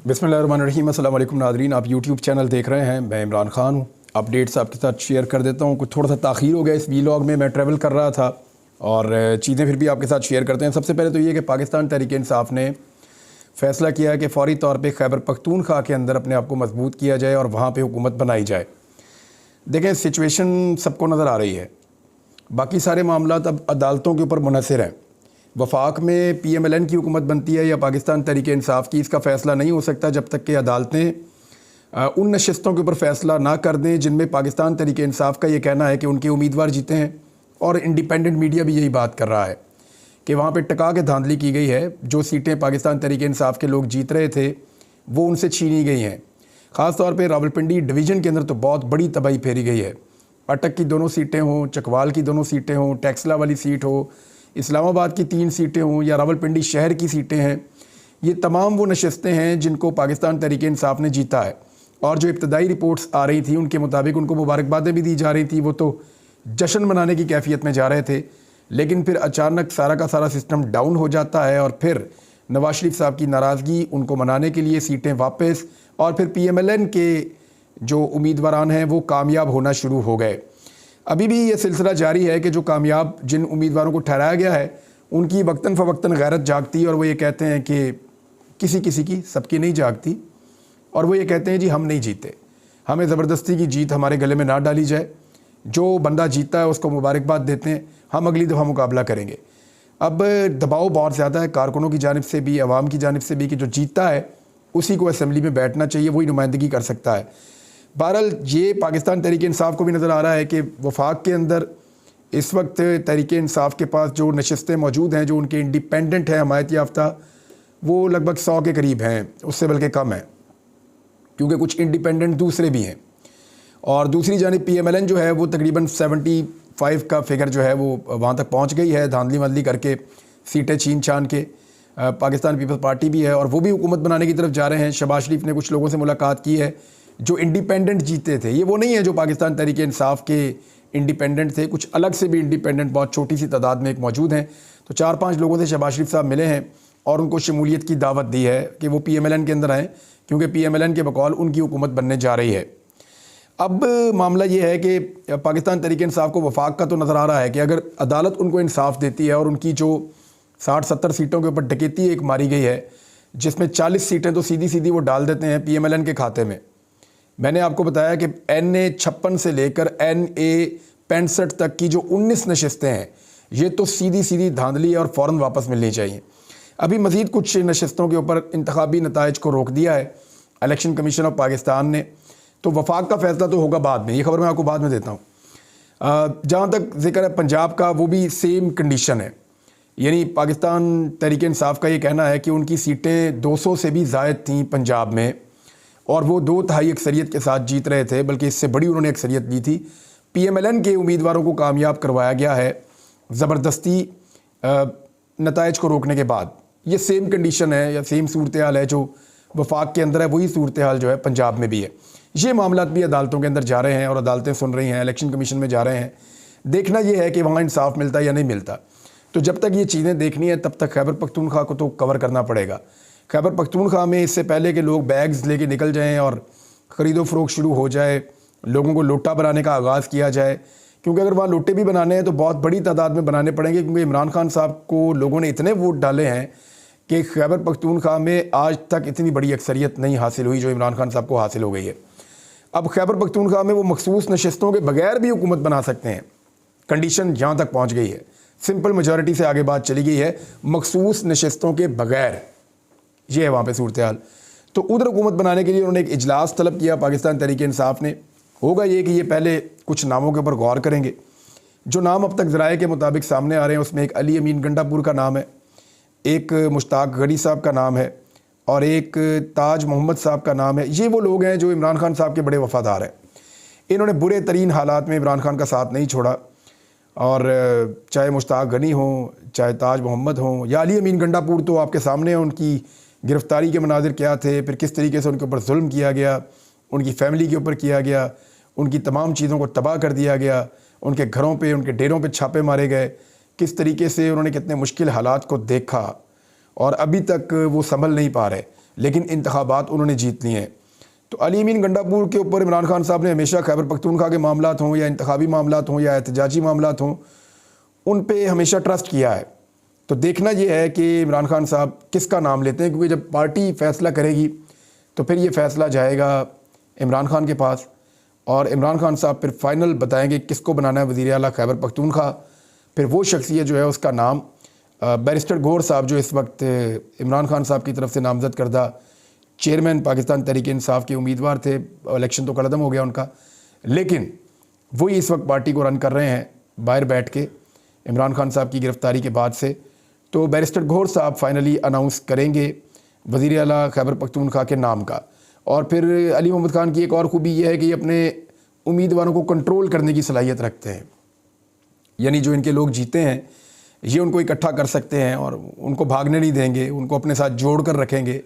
बिस्मिल्लाहिर्रहमानिर्रहीम। अस्सलाम वालेकुम नाज़रीन, आप यूट्यूब चैनल देख रहे हैं। मैं इमरान ख़ान हूँ। अपडेट्स आपके साथ शेयर कर देता हूँ। कुछ थोड़ा सा ताख़ीर हो गया इस वीलॉग में, मैं ट्रैवल कर रहा था और चीज़ें फिर भी आपके साथ शेयर करते हैं। सबसे पहले तो ये कि पाकिस्तान तहरीक इंसाफ़ ने फ़ैसला किया है कि फ़ौरी तौर पर खैबर पख्तूनख्वा के अंदर अपने आप को मजबूत किया जाए और वहाँ पर हुकूमत बनाई जाए। देखें, सिचुएशन सबको नज़र आ रही है। बाकी सारे मामलात अब अदालतों के ऊपर मुनहसर हैं। वफाक में PMLN की हुकूमत बनती है या पाकिस्तान तहरीक इंसाफ़ की, इसका फ़ैसला नहीं हो सकता जब तक कि अदालतें उन नशिस्तों के ऊपर फ़ैसला ना कर दें जिनमें पाकिस्तान तहरीक इंसाफ़ का ये कहना है कि उनके उम्मीदवार जीते हैं। और इंडिपेंडेंट मीडिया भी यही बात कर रहा है कि वहाँ पर टका के धांधली की गई है। जो सीटें पाकिस्तान तहरीक इंसाफ़ के लोग जीत रहे थे वो उनसे छीनी गई हैं। ख़ास तौर पर रावलपिंडी डिवीज़न के अंदर तो बहुत बड़ी तबाही फेरी गई है। अटक की दोनों सीटें हों, चकवाल की दोनों सीटें हों, टैक्सला वाली सीट हो, इस्लामाबाद की 3 सीटें हों या रावलपिंडी शहर की सीटें हैं, ये तमाम वो नशस्तें हैं जिनको पाकिस्तान तहरीक इंसाफ़ ने जीता है। और जो इब्तदाई रिपोर्ट्स आ रही थी उनके मुताबिक उनको मुबारकबादें भी दी जा रही थी, वो तो जश्न मनाने की कैफियत में जा रहे थे। लेकिन फिर अचानक सारा का सारा सिस्टम डाउन हो जाता है और फिर नवाज शरीफ साहब की नाराज़गी, उनको मनाने के लिए सीटें वापस, और फिर PMLN के जो उम्मीदवारान हैं वो कामयाब होना शुरू हो गए। अभी भी ये सिलसिला जारी है कि जो कामयाब जिन उम्मीदवारों को ठहराया गया है उनकी वक्तन फ़वक्तन गैरत जागती है और वो ये कहते हैं कि किसी किसी की, सबकी नहीं जागती, और वो ये कहते हैं जी हम नहीं जीते, हमें ज़बरदस्ती की जीत हमारे गले में ना डाली जाए, जो बंदा जीता है उसको मुबारकबाद देते हैं, हम अगली दफ़ा मुकाबला करेंगे। अब दबाव बहुत ज़्यादा है कारकुनों की जानिब से भी, आवाम की जानिब से भी, कि जो जीता है उसी को असम्बली में बैठना चाहिए, वही नुमाइंदगी कर सकता है। बहरहाल ये पाकिस्तान तहरीक इंसाफ़ को भी नज़र आ रहा है कि वफाक के अंदर इस वक्त तहरीक इंसाफ़ के पास जो नशस्तें मौजूद हैं, जो उनके इंडिपेंडेंट हैं, हमायत याफ्ता, वो लगभग 100 के करीब हैं, उससे बल्कि कम है, क्योंकि कुछ इंडिपेंडेंट दूसरे भी हैं। और दूसरी जानिब PMLN जो है वो तकरीबन 75 का फिगर जो है वो वहाँ तक पहुँच गई है, धांधली वांधली करके सीटें छीन छान के। पाकिस्तान पीपल्स पार्टी भी है और वो भी हुकूमत बनाने की तरफ जा रहे हैं। शहबाज शरीफ ने कुछ लोगों से मुलाकात की है जो इंडिपेंडेंट जीते थे। ये वो नहीं है जो पाकिस्तान तहरीक इंसाफ़ के इंडिपेंडेंट थे, कुछ अलग से भी इंडिपेंडेंट बहुत छोटी सी तादाद में एक मौजूद हैं। तो 4-5 लोगों से शहबाज शरीफ साहब मिले हैं और उनको शमूलियत की दावत दी है कि वो PMLN के अंदर आएँ, क्योंकि PMLN के बकौल उनकी हुकूमत बनने जा रही है। अब मामला ये है कि पाकिस्तान तहरीक इंसाफ़ को वफाक का तो नज़र आ रहा है कि अगर अदालत उनको इंसाफ देती है और उनकी जो 60-70 सीटों के ऊपर डकैती एक मारी गई है, जिसमें 40 सीटें तो सीधी सीधी वो डाल देते हैं PMLN के खाते में। मैंने आपको बताया कि NA 56 से लेकर NA 65 तक की जो 19 नशस्तें हैं, ये तो सीधी सीधी धांधली है और फ़ौरन वापस मिलनी चाहिए। अभी मज़ीद कुछ नशस्तों के ऊपर इंतखाबी नताइज को रोक दिया है इलेक्शन कमीशन ऑफ पाकिस्तान ने, तो वफाक का फ़ैसला तो होगा बाद में, ये खबर मैं आपको बाद में देता हूँ। जहाँ तक जिक्र है पंजाब का, वो भी सेम कंडीशन है। यानी पाकिस्तान तहरीक इंसाफ़ का ये कहना है कि उनकी सीटें 200 से भी ज़ायद थीं पंजाब में और वो 2/3 अक्सरियत के साथ जीत रहे थे, बल्कि इससे बड़ी उन्होंने अक्सरियत ली थी। PMLN के उम्मीदवारों को कामयाब करवाया गया है ज़बरदस्ती नताइज को रोकने के बाद। ये सेम कंडीशन है या सेम सूरत हाल है जो वफाक के अंदर है, वही सूरत हाल जो है पंजाब में भी है। ये मामलात भी अदालतों के अंदर जा रहे हैं और अदालतें सुन रही हैं, इलेक्शन कमीशन में जा रहे हैं। देखना ये है कि वहाँ इंसाफ मिलता है या नहीं मिलता। तो जब तक ये चीज़ें देखनी है तब तक खैबर पख्तूनख्वा को तो कवर करना पड़ेगा। खैबर पख्तूनख्वा में इससे पहले कि लोग बैग्स लेके निकल जाएं और ख़रीदो फ़रोख्त शुरू हो जाए, लोगों को लोटा बनाने का आगाज़ किया जाए, क्योंकि अगर वहाँ लोटे भी बनाने हैं तो बहुत बड़ी तादाद में बनाने पड़ेंगे, क्योंकि इमरान खान साहब को लोगों ने इतने वोट डाले हैं कि खैबर पख्तूनख्वा में आज तक इतनी बड़ी अक्सरियत नहीं हासिल हुई जो इमरान खान साहब को हासिल हो गई है। अब खैबर पख्तूनख्वा में वो मखसूस नशस्तों के बगैर भी हुकूमत बना सकते हैं, कंडीशन यहाँ तक पहुँच गई है। सिंपल मेजॉरिटी से आगे बात चली गई है, मखसूस नशस्तों के बगैर, ये है वहाँ पे सूरत हाल। तो उधर हुकूमत बनाने के लिए उन्होंने एक इजलास तलब किया पाकिस्तान तहरीक इंसाफ़ ने। होगा ये कि ये पहले कुछ नामों के ऊपर गौर करेंगे। जो नाम अब तक ज़राए के मुताबिक सामने आ रहे हैं उसमें एक अली अमीन गंडापुर का नाम है, एक मुश्ताक गनी साहब का नाम है और एक ताज मोहम्मद साहब का नाम है। ये वो लोग हैं जो इमरान खान साहब के बड़े वफ़ादार हैं। इन्होंने बुरे तरीन हालात में इमरान खान का साथ नहीं छोड़ा, और चाहे मुश्ताक गनी हो, चाहे ताज मोहम्मद हो या अली अमीन गंडापुर, तो आपके सामने है उनकी गिरफ़्तारी के मनाजिर क्या थे, फिर किस तरीके से उनके ऊपर जुल्म किया गया, उनकी फ़ैमिली के ऊपर किया गया, उनकी तमाम चीज़ों को तबाह कर दिया गया, उनके घरों पे, उनके डेरों पे छापे मारे गए, किस तरीके से उन्होंने कितने मुश्किल हालात को देखा और अभी तक वो संभल नहीं पा रहे। लेकिन इंतखाबात उन्होंने जीत लिए हैं। तो अली अमीन गंडापुर के ऊपर इमरान खान साहब ने हमेशा खैबर पख्तूनख्वा के मामलात हों या इंतखाबी मामलात हों या एहतजाजी मामलात हों, उन पे हमेशा ट्रस्ट किया है। तो देखना ये है कि इमरान खान साहब किसका नाम लेते हैं, क्योंकि जब पार्टी फ़ैसला करेगी तो फिर ये फ़ैसला जाएगा इमरान खान के पास और इमरान खान साहब फिर फाइनल बताएंगे किसको बनाना है वज़ीर आला खैबर पख्तूनख्वा। फिर वो शख्सियत जो है उसका नाम बैरिस्टर गौहर साहब, जो इस वक्त इमरान खान साहब की तरफ से नामज़द करदा चेयरमैन पाकिस्तान तहरीक इंसाफ के उम्मीदवार थे, इलेक्शन तो कलदम हो गया उनका, लेकिन वही इस वक्त पार्टी को रन कर रहे हैं बाहर बैठ के इमरान खान साहब की गिरफ़्तारी के बाद से। तो बैरिस्टर गौहर साहब फाइनली अनाउंस करेंगे वज़ीर आला खैबर पख्तूनख्वा के नाम का। और फिर अली मोहम्मद खान की एक और ख़ूबी यह है कि ये अपने उम्मीदवारों को कंट्रोल करने की सलाहियत रखते हैं, यानी जो इनके लोग जीते हैं ये उनको इकट्ठा कर सकते हैं और उनको भागने नहीं देंगे, उनको अपने साथ जोड़ कर रखेंगे।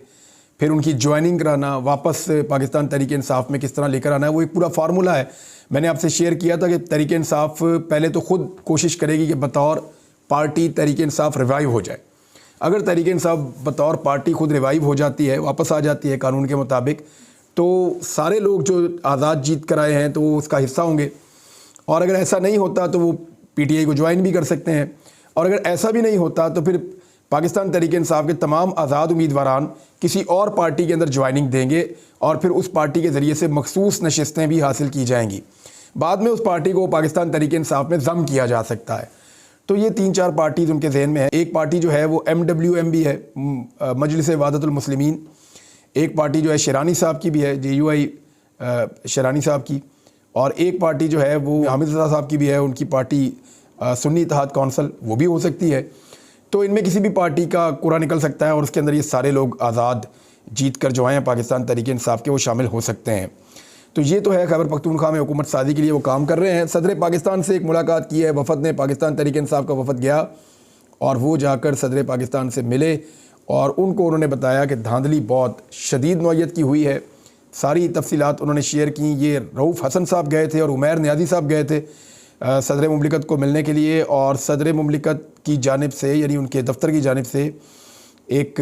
फिर उनकी ज्वाइनिंग कराना, वापस पाकिस्तान तहरीक इंसाफ में किस तरह लेकर आना है, वो एक पूरा फार्मूला है। मैंने आपसे शेयर किया था कि तहरीक इंसाफ पहले तो ख़ुद कोशिश करेगी कि बतौर पार्टी तहरीक इंसाफ रिवाइव हो जाए। अगर तहरीक इंसाफ बतौर पार्टी खुद रिवाइव हो जाती है, वापस आ जाती है कानून के मुताबिक, तो सारे लोग जो आज़ाद जीत कर आए हैं तो वो उसका हिस्सा होंगे। और अगर ऐसा नहीं होता तो वो PTI को ज्वाइन भी कर सकते हैं। और अगर ऐसा भी नहीं होता तो फिर पाकिस्तान तहरीक इंसाफ के तमाम आज़ाद उम्मीदवारान किसी और पार्टी के अंदर ज्वाइनिंग देंगे और फिर उस पार्टी के ज़रिए से मखसूस नशिस्तें भी हासिल की जाएंगी। बाद में उस पार्टी को पाकिस्तान तहरीक इंसाफ में ज़म किया जा सकता है। तो ये 3-4 पार्टीज़ उनके जहन में है। एक पार्टी जो है वो MWM भी है, मजलिस वहादतुल मुस्लिमीन। एक पार्टी जो है शिरानी साहब की भी है, JUI शिरानी साहब की। और एक पार्टी जो है वो हामिद रज़ा साहब की भी है, उनकी पार्टी सुन्नी इत्तेहाद कौंसिल, वो भी हो सकती है। तो इनमें किसी भी पार्टी का कुरा निकल सकता है और उसके अंदर ये सारे लोग आज़ाद जीत कर जो आए हैं पाकिस्तान तहरीक इंसाफ के, वो शामिल हो सकते हैं। तो ये तो है खैबर पख्तूनख्वा में हुकूमत साजी के लिए वो काम कर रहे हैं। सदर पाकिस्तान से एक मुलाकात की है वफ़द ने, पाकिस्तान तहरीक इंसाफ का वफ़द गया और वो जाकर सदर पाकिस्तान से मिले और उनको उन्होंने बताया कि धांधली बहुत शदीद नौइयत की हुई है। सारी तफसीलात उन्होंने शेयर की। ये रऊफ़ हसन साहब गए थे और उमैर नियाज़ी साहब गए थे सदर मुमलिकत को मिलने के लिए, और सदर मुमलिकत की जानिब से यानी उनके दफ्तर की जानिब से एक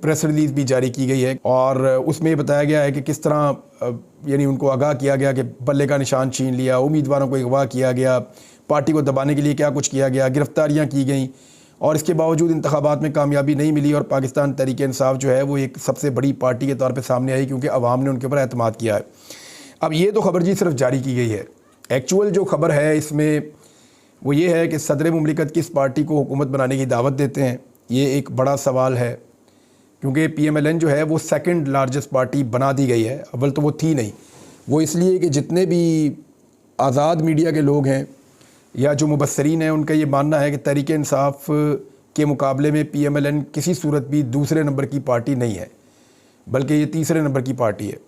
प्रेस रिलीज़ भी जारी की गई है और उसमें बताया गया है कि किस तरह यानी उनको आगाह किया गया कि बल्ले का निशान छीन लिया, उम्मीदवारों को अगवा किया गया, पार्टी को दबाने के लिए क्या कुछ किया गया, गिरफ्तारियाँ की गई और इसके बावजूद इंतखाबात में कामयाबी नहीं मिली और पाकिस्तान तहरीक इंसाफ जो है वो एक सबसे बड़ी पार्टी के तौर पर सामने आई क्योंकि अवाम ने उनके ऊपर एतमाद किया है। अब ये तो खबर जी सिर्फ जारी की गई है, एक्चुअल जो खबर है इसमें वो ये है कि सदर मुमलिकत किस पार्टी को हुकूमत बनाने की दावत देते हैं। ये एक बड़ा सवाल है क्योंकि PMLN जो है वो सेकंड लार्जेस्ट पार्टी बना दी गई है, अव्वल तो वो थी नहीं। वो इसलिए कि जितने भी आज़ाद मीडिया के लोग हैं या जो मुबस्सरीन हैं उनका ये मानना है कि तहरीक इंसाफ के मुकाबले में PMLN किसी सूरत भी दूसरे नंबर की पार्टी नहीं है, बल्कि ये तीसरे नंबर की पार्टी है।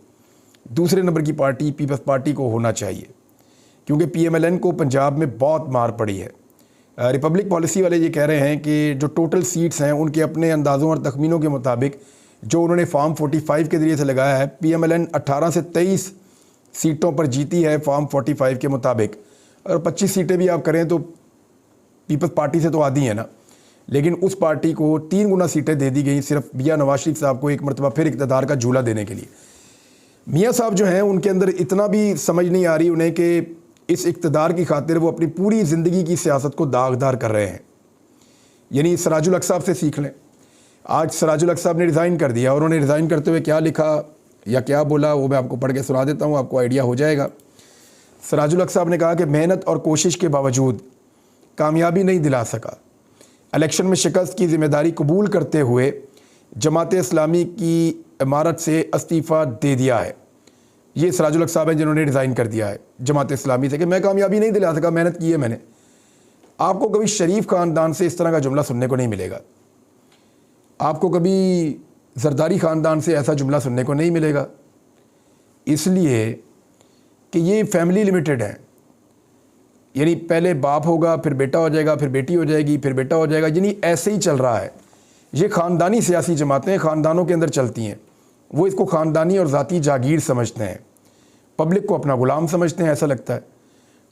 दूसरे नंबर की पार्टी पीपल्स पार्टी को होना चाहिए क्योंकि PMLN को पंजाब में बहुत मार पड़ी है। रिपब्लिक पॉलिसी वाले ये कह रहे हैं कि जो टोटल सीट्स हैं उनके अपने अंदाज़ों और तखमीनों के मुताबिक जो उन्होंने फॉर्म 45 के ज़रिए से लगाया है, PMLN 18 से 23 सीटों पर जीती है फॉर्म 45 के मुताबिक, और 25 सीटें भी आप करें तो पीपल्स पार्टी से तो आधी है ना, लेकिन उस पार्टी को 3 गुना सीटें दे दी गई सिर्फ मियां नवाज शरीफ साहब को एक मरतबा फिर इक़्तिदार का झूला देने के लिए। मियां साहब जो हैं उनके अंदर इतना भी समझ नहीं आ रही उन्हें कि इस इक़्तिदार की खातिर वो अपनी पूरी ज़िंदगी की सियासत को दागदार कर रहे हैं। यानी सराजुल हक साहब से सीख लें। आज सराजुल हक साहब ने रिज़ाइन कर दिया और उन्होंने रिज़ाइन करते हुए क्या लिखा या क्या बोला वो मैं आपको पढ़ के सुना देता हूँ, आपको आइडिया हो जाएगा। सराजुल हक साहब ने कहा कि मेहनत और कोशिश के बावजूद कामयाबी नहीं दिला सका, इलेक्शन में शिकस्त की ज़िम्मेदारी कबूल करते हुए जमात इस्लामी की इमारत से इस्तीफ़ा दे दिया है। ये सराजुल हक साहब हैं जिन्होंने रिज़ाइन कर दिया है जमात इस्लामी से कि मैं कामयाबी नहीं दिला सका, मेहनत की है मैंने। आपको कभी शरीफ ख़ानदान से इस तरह का जुमला सुनने को नहीं मिलेगा, आपको कभी जरदारी ख़ानदान से ऐसा जुमला सुनने को नहीं मिलेगा, इसलिए कि ये फैमिली लिमिटेड है। यानी पहले बाप होगा, फिर बेटा हो जाएगा, फिर बेटी हो जाएगी, फिर बेटा हो जाएगा, यानी ऐसे ही चल रहा है। ये ख़ानदानी सियासी जमातें ख़ानदानों के अंदर चलती हैं, वो इसको ख़ानदानी और ज़ाती जागीर समझते हैं, पब्लिक को अपना ग़ुलाम समझते हैं, ऐसा लगता है।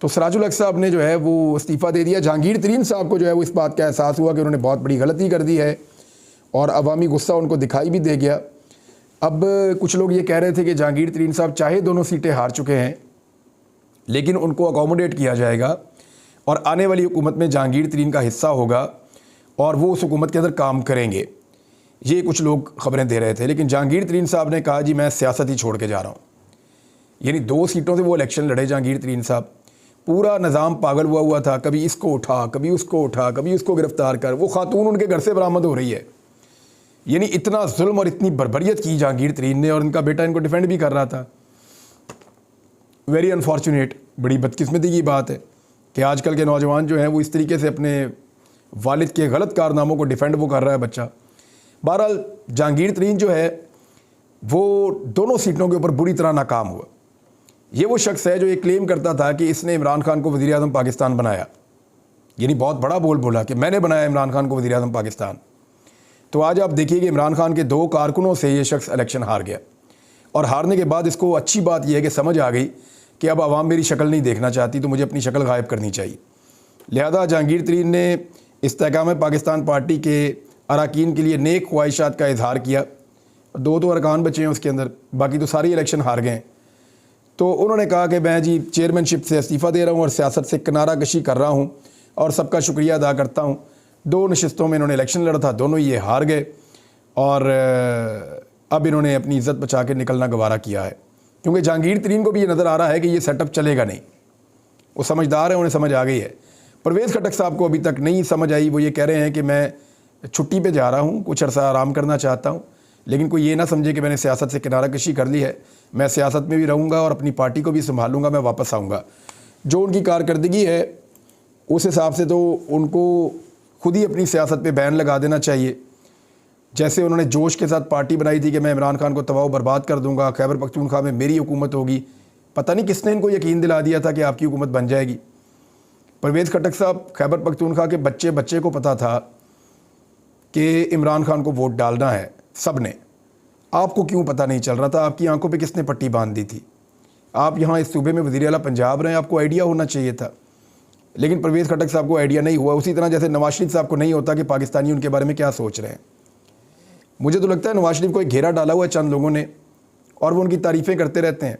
तो सराजुल हक साहब ने जो है वो इस्तीफ़ा दे दिया। जहांगीर तरीन साहब को जो है वो इस बात का एहसास हुआ कि उन्होंने बहुत बड़ी गलती कर दी है और अवामी गुस्सा उनको दिखाई भी दे गया। अब कुछ लोग ये कह रहे थे कि जहांगीर तरीन साहब चाहे दोनों सीटें हार चुके हैं, लेकिन उनको अकोमोडेट किया जाएगा और आने वाली हुकूमत में जहांगीर तरीन का हिस्सा होगा और वो उस हुकूमत के अंदर काम करेंगे। ये कुछ लोग ख़बरें दे रहे थे, लेकिन जहांगीर तरीन साहब ने कहा जी मैं सियासत ही छोड़ के जा रहा हूँ। यानी 2 सीटों से वो इलेक्शन लड़े जहांगीर तरीन साहब। पूरा निज़ाम पागल हुआ था, कभी इसको उठा, कभी उसको उठा, कभी उसको गिरफ़्तार कर। वो खातून उनके घर से बरामद हो रही है। यानी इतना जुल्म और इतनी बर्बरियत की जहांगीर तरीन ने, और इनका बेटा इनको डिफेंड भी कर रहा था। वेरी अनफॉर्चुनेट, बड़ी बदकिस्मती की बात है कि आजकल के नौजवान जो हैं वो इस तरीके से अपने वालिद के गलत कारनामों को डिफेंड वो कर रहा है बच्चा। बहरहाल जहांगीर तरीन जो है वो दोनों सीटों के ऊपर बुरी तरह नाकाम हुआ। ये वो शख्स है जो ये क्लेम करता था कि इसने इमरान खान को वज़ीर आज़म पाकिस्तान बनाया। यानी बहुत बड़ा बोल बोला कि मैंने बनाया इमरान खान को वज़ीर आज़म पाकिस्तान। तो आज आप देखिए कि इमरान खान के 2 कारकुनों से ये शख्स इलेक्शन हार गया, और हारने के बाद इसको अच्छी बात यह है कि समझ आ गई कि अब आवाम मेरी शक्ल नहीं देखना चाहती, तो मुझे अपनी शक्ल गायब करनी चाहिए। लिहाजा जहांगीर तरीन ने इस्तेहकाम पाकिस्तान पार्टी के अरकान के लिए नेक ख्वाहिशात का इजहार किया। 2 तो अरकान बचे हैं उसके अंदर, बाकी तो सारी इलेक्शन हार गए। तो उन्होंने कहा कि मैं जी चेयरमैनशिप से इस्तीफ़ा दे रहा हूँ और सियासत से किनारा कशी कर रहा हूँ और सबका शुक्रिया अदा करता हूँ। 2 नशिस्तों में इन्होंने इलेक्शन लड़ा था, दोनों ये हार गए, और अब इन्होंने अपनी इज़्ज़त बचा के निकलना गवारा किया है। क्योंकि जहांगीर तरीन को भी ये नज़र आ रहा है कि ये सेटअप चलेगा नहीं। वो समझदार है, उन्हें समझ आ गई है। परवेज़ खटक साहब को अभी तक नहीं समझ आई। वो ये कह रहे हैं कि मैं छुट्टी पे जा रहा हूँ, कुछ अर्सा आराम करना चाहता हूँ, लेकिन कोई ये ना समझे कि मैंने सियासत से किनारा कशी कर ली है। मैं सियासत में भी रहूँगा और अपनी पार्टी को भी संभालूँगा, मैं वापस आऊँगा। जो उनकी कारकर्दगी है उस हिसाब से तो उनको खुद ही अपनी सियासत पे बैन लगा देना चाहिए। जैसे उन्होंने जोश के साथ पार्टी बनाई थी कि मैं इमरान खान को तबाह बर्बाद कर दूँगा, खैबर पख्तूनख्वा में मेरी हुकूमत होगी। पता नहीं किसने इनको यकीन दिला दिया था कि आपकी हुकूमत बन जाएगी। परवेज़ खटक साहब, खैबर पख्तूनख्वा के बच्चे को पता था कि इमरान खान को वोट डालना है सब ने। आपको क्यों पता नहीं चल रहा था? आपकी आंखों पे किसने पट्टी बांध दी थी? आप यहाँ इस सूबे में वज़ीर आला पंजाब रहे, आपको आइडिया होना चाहिए था। लेकिन परवेज़ खटक साहब को आइडिया नहीं हुआ, उसी तरह जैसे नवाज शरीफ साहब को नहीं होता कि पाकिस्तानी उनके बारे में क्या सोच रहे हैं। मुझे तो लगता है नवाज शरीफ को एक घेरा डाला हुआ है चंद लोगों ने, और वो उनकी तारीफ़ें करते रहते हैं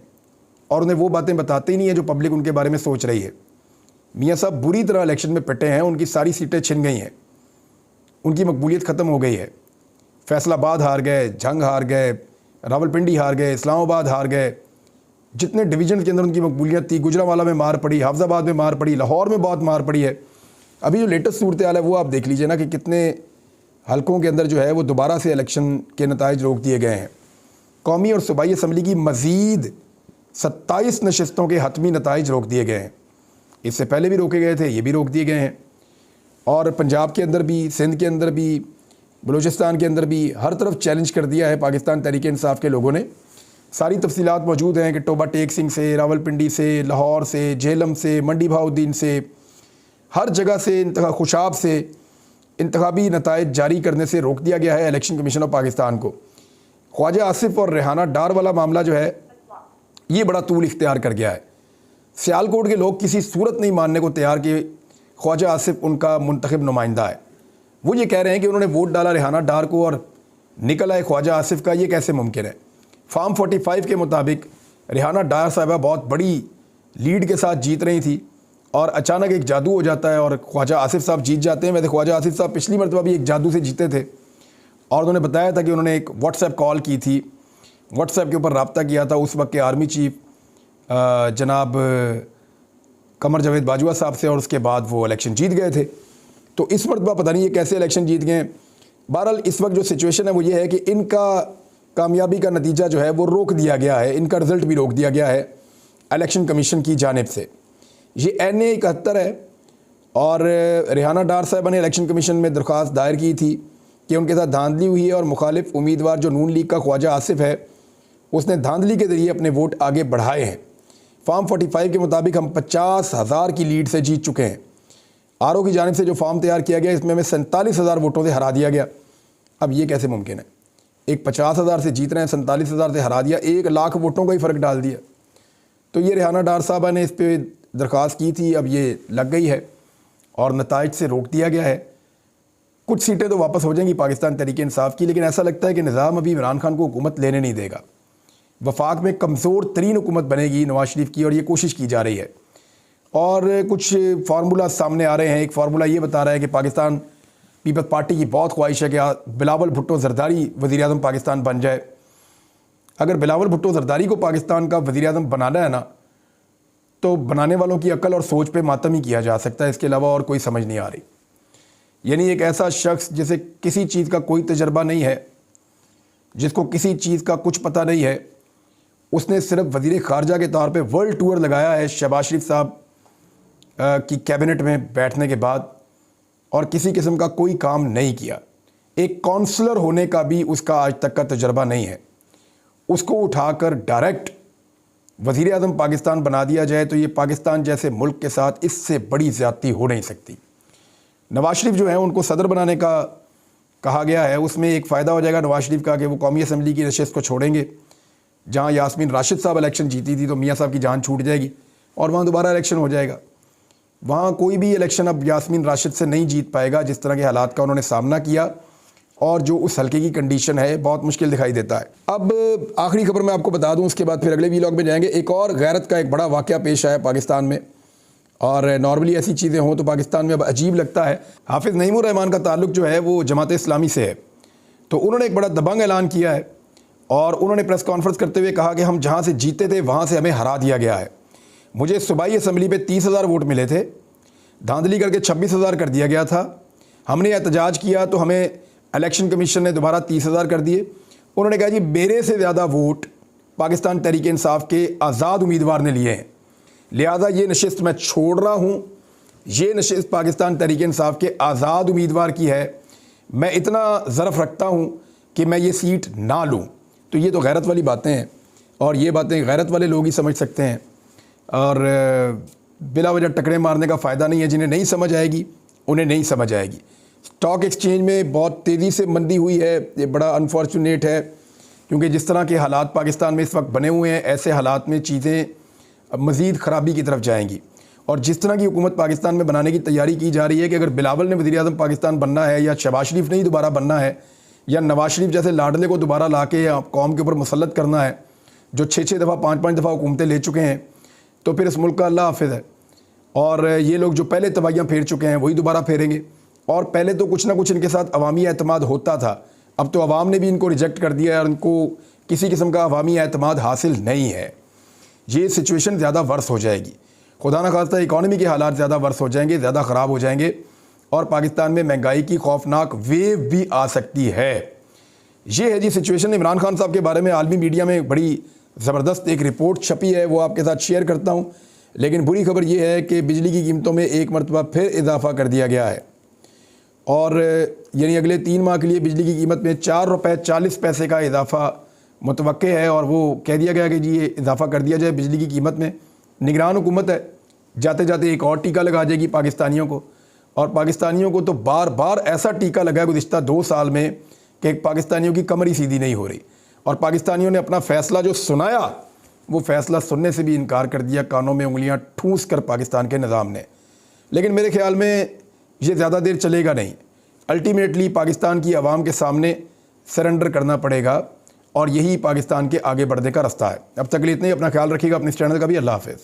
और उन्हें वो बातें बताते ही नहीं है जो पब्लिक उनके बारे में सोच रही है। मियाँ साहब बुरी तरह इलेक्शन में पिटे हैं, उनकी सारी सीटें छिन गई हैं, उनकी मकबूलियत ख़त्म हो गई है। फैसलाबाद हार गए, जंग हार गए, रावलपिंडी हार गए, इस्लामाबाद हार गए। जितने डिवीजन के अंदर उनकी मकबूलियत थी, गुजरांवाला में मार पड़ी, हाफजाबाद में मार पड़ी, लाहौर में बहुत मार पड़ी है। अभी जो लेटेस्ट सूरत हाल है वो आप देख लीजिए ना कि कितने हलकों के अंदर जो है वो दोबारा से इलेक्शन के नताइज रोक दिए गए हैं। कौमी और सूबाई असम्बली की मज़ीद 27 नशिस्तों के हतमी नताइज रोक दिए गए हैं। इससे पहले भी रोके गए थे, ये भी रोक दिए गए हैं। और पंजाब के अंदर भी, सिंध के अंदर भी, बलूचिस्तान के अंदर भी हर तरफ चैलेंज कर दिया है पाकिस्तान तहरीक इंसाफ के लोगों ने। सारी तफसीलात मौजूद हैं कि टोबा टेक सिंह से, रावलपिंडी से, लाहौर से, झेलम से, मंडी बहाउद्दीन से, हर जगह से, खुशाब से इंतखाबी नताइज जारी करने से रोक दिया गया है इलेक्शन कमीशन ऑफ पाकिस्तान को। ख्वाजा आसिफ और रेहाना डार वाला मामला जो है ये बड़ा तूल इख्तियार कर गया है। सियालकोट के लोग किसी सूरत नहीं मानने को तैयार कि ख्वाजा आसिफ उनका मुंतखब नुमाइंदा है। वो ये कह रहे हैं कि उन्होंने वोट डाला रेहाना डार को और निकल आए ख्वाजा आसिफ का। ये कैसे मुमकिन है? फार्म 45 के मुताबिक रेहाना डार साहिबा बहुत बड़ी लीड के साथ जीत रही थी और अचानक एक जादू हो जाता है और ख्वाजा आसिफ साहब जीत जाते हैं। वैसे ख्वाजा आसिफ साहब पिछली मरतबा भी एक जादू से जीते थे और उन्होंने बताया था कि उन्होंने एक व्हाट्सएप कॉल की थी, व्हाट्सएप के ऊपर रब्ता किया था उस वक्त के आर्मी चीफ जनाब कमर जावेद बाजवा साहब से, और उसके बाद वो इलेक्शन जीत गए थे। तो इस मरतबा पता नहीं ये कैसे इलेक्शन जीत गए। बहरहाल इस वक्त जो सिचुएशन है वो ये है कि इनका कामयाबी का नतीजा जो है वो रोक दिया गया है, इनका रिज़ल्ट भी रोक दिया गया है इलेक्शन कमीशन की जानिब से। ये NA 71 है और रेहाना डार साहबा ने इलेक्शन कमीशन में दरख्वास्त दायर की थी कि उनके साथ धांधली हुई है और मुखालिफ उम्मीदवार जो नून लीग का ख्वाजा आसिफ है उसने धांधली के ज़रिए अपने वोट आगे बढ़ाए हैं। फार्म 45 के मुताबिक हम 50,000 की लीड से जीत चुके हैं। RO की जानिब से जो फार्म तैयार किया गया इसमें हमें 47,000 वोटों से हरा दिया गया। अब ये कैसे मुमकिन है? एक 50,000 से जीत रहे हैं, 47,000 से हरा दिया, 1 लाख वोटों का ही फ़र्क डाल दिया। तो ये रेहाना डार साहबा ने इस पर दरख्वास्त की थी, अब ये लग गई है और नताइज से रोक दिया गया है। कुछ सीटें तो वापस हो जाएंगी पाकिस्तान तहरीक इंसाफ की, लेकिन ऐसा लगता है कि निज़ाम अभी इमरान खान को हुकूमत लेने नहीं देगा। वफाक में कमज़ोर तरीन हुकूमत बनेगी नवाज शरीफ की, और ये कोशिश की जा रही है। और कुछ फार्मूला सामने आ रहे हैं। एक फार्मूला ये बता रहा है कि पाकिस्तान पीपल्स पार्टी की बहुत ख्वाहिश है कि बिलावल भुट्टो जरदारी वज़ीर आज़म पाकिस्तान बन जाए। अगर बिलावल भुट्टो जरदारी को पाकिस्तान का वज़ीर आज़म बनाना है ना, तो बनाने वालों की अक्ल और सोच पे मातम ही किया जा सकता है, इसके अलावा और कोई समझ नहीं आ रही। यानी एक ऐसा शख्स जिसे किसी चीज़ का कोई तजर्बा नहीं है, जिसको किसी चीज़ का कुछ पता नहीं है, उसने सिर्फ वज़ीर ख़ारजा के तौर पे वर्ल्ड टूर लगाया है शहबाज शरीफ साहब की कैबिनेट में बैठने के बाद, और किसी किस्म का कोई काम नहीं किया। एक काउंसलर होने का भी उसका आज तक का तजर्बा नहीं है। उसको उठाकर डायरेक्ट वज़ीर आज़म पाकिस्तान बना दिया जाए तो ये पाकिस्तान जैसे मुल्क के साथ इससे बड़ी ज़्यादती हो नहीं सकती। नवाज शरीफ जो है उनको सदर बनाने का कहा गया है, उसमें एक फ़ायदा हो जाएगा नवाज शरीफ का कि वो कौमी असम्बली की नशिस्त को छोड़ेंगे। जहाँ यास्मीन राशिद साहब इलेक्शन जीती थी तो मियाँ साहब की जान छूट जाएगी और वहाँ दोबारा इलेक्शन हो जाएगा। वहाँ कोई भी इलेक्शन अब यास्मीन राशिद से नहीं जीत पाएगा। जिस तरह के हालात का उन्होंने सामना किया और जो उस हल्के की कंडीशन है, बहुत मुश्किल दिखाई देता है। अब आखिरी खबर मैं आपको बता दूं, उसके बाद फिर अगले वीलॉग में जाएंगे। एक और गैरत का एक बड़ा वाक़या पेश आया पाकिस्तान में, और नॉर्मली ऐसी चीज़ें हों तो पाकिस्तान में अब अजीब लगता है। हाफिज़ नईमुर रहमान का ताल्लुक जो है वो जमात इस्लामी से है, तो उन्होंने एक बड़ा दबंग ऐलान किया है और उन्होंने प्रेस कॉन्फ्रेंस करते हुए कहा कि हम जहाँ से जीते थे वहाँ से हमें हरा दिया गया है। मुझे सूबाई असम्बली पे 30,000 वोट मिले थे, धांधली करके 26,000 कर दिया गया था। हमने एहतजाज किया तो हमें इलेक्शन कमीशन ने दोबारा 30,000 कर दिए। उन्होंने कहा जी मेरे से ज़्यादा वोट पाकिस्तान तहरीक इंसाफ के आज़ाद उम्मीदवार ने लिए हैं, लिहाजा ये नशिस्त मैं छोड़ रहा हूँ। ये नशिस्त पाकिस्तान तहरीक इंसाफ के आज़ाद उम्मीदवार की है। मैं इतना ज़रफ़ रखता हूँ कि मैं ये सीट ना लूँ। तो ये तो गैरत वाली बातें हैं, और ये बातें गैरत वाले लोग ही समझ सकते हैं, और बिला वजह टकरे मारने का फ़ायदा नहीं है। जिन्हें नहीं समझ आएगी उन्हें नहीं समझ आएगी। स्टॉक एक्सचेंज में बहुत तेज़ी से मंदी हुई है, ये बड़ा अनफॉर्चुनेट है, क्योंकि जिस तरह के हालात पाकिस्तान में इस वक्त बने हुए हैं, ऐसे हालात में चीज़ें मज़ीद ख़राबी की तरफ जाएंगी। और जिस तरह की हुकूमत पाकिस्तान में बनाने की तैयारी की जा रही है कि अगर बिलावल ने वज़ीर आज़म पाकिस्तान बनना है, या शहबाज शरीफ ने ही दोबारा बनना है, या नवाज शरीफ जैसे लाडले को दोबारा ला के कौम के ऊपर मुसल्लत करना है, जो 6-6 दफ़ा 5-5 दफ़ा हुकूमतें ले चुके हैं, तो फिर इस मुल्क का अल्लाह हाफिज़ है। और ये लोग जो पहले तबाहियाँ फेर चुके हैं वही दोबारा फेरेंगे। और पहले तो कुछ ना कुछ इनके साथ अवामी एतमाद होता था, अब तो अवाम ने भी इनको रिजेक्ट कर दिया है और इनको किसी किस्म का अवामी एतमाद हासिल नहीं है। ये सिचुएशन ज़्यादा वर्स हो जाएगी, खुदा न खास्ता इकॉनमी के हालात ज़्यादा वर्स हो जाएंगे, ज़्यादा ख़राब हो जाएंगे, और पाकिस्तान में महंगाई की खौफनाक वेव भी आ सकती है। ये है जी सिचुएशन। इमरान खान साहब के बारे में आलमी मीडिया में बड़ी ज़बरदस्त एक रिपोर्ट छपी है, वो आपके साथ शेयर करता हूँ। लेकिन बुरी खबर ये है कि बिजली की कीमतों में एक मरतबा फिर इजाफ़ा कर दिया गया है, और यानी अगले 3 माह के लिए बिजली की कीमत में 4 रुपये 40 पैसे का इजाफ़ा मुतवक्के है। और वो कह दिया गया कि जी ये इजाफ़ा कर दिया जाए बिजली की कीमत में। निगरान हुकूमत है, जाते जाते एक और टीका लगा जाएगी पाकिस्तानियों को। और पाकिस्तानियों को तो बार बार ऐसा टीका लगा है गुज़िश्ता 2 साल में कि पाकिस्तानियों की कमर ही सीधी नहीं हो रही, और पाकिस्तानियों ने अपना फ़ैसला जो सुनाया वो फ़ैसला सुनने से भी इनकार कर दिया, कानों में उंगलियां ठूंस कर पाकिस्तान के निज़ाम ने। लेकिन मेरे ख़्याल में ये ज़्यादा देर चलेगा नहीं। अल्टीमेटली पाकिस्तान की आवाम के सामने सरेंडर करना पड़ेगा, और यही पाकिस्तान के आगे बढ़ने का रास्ता है। अब तक के लिए इतना ही। अपना ख्याल रखिएगा, अपने इस चैनल का भी। अल्लाह हाफ़िज़।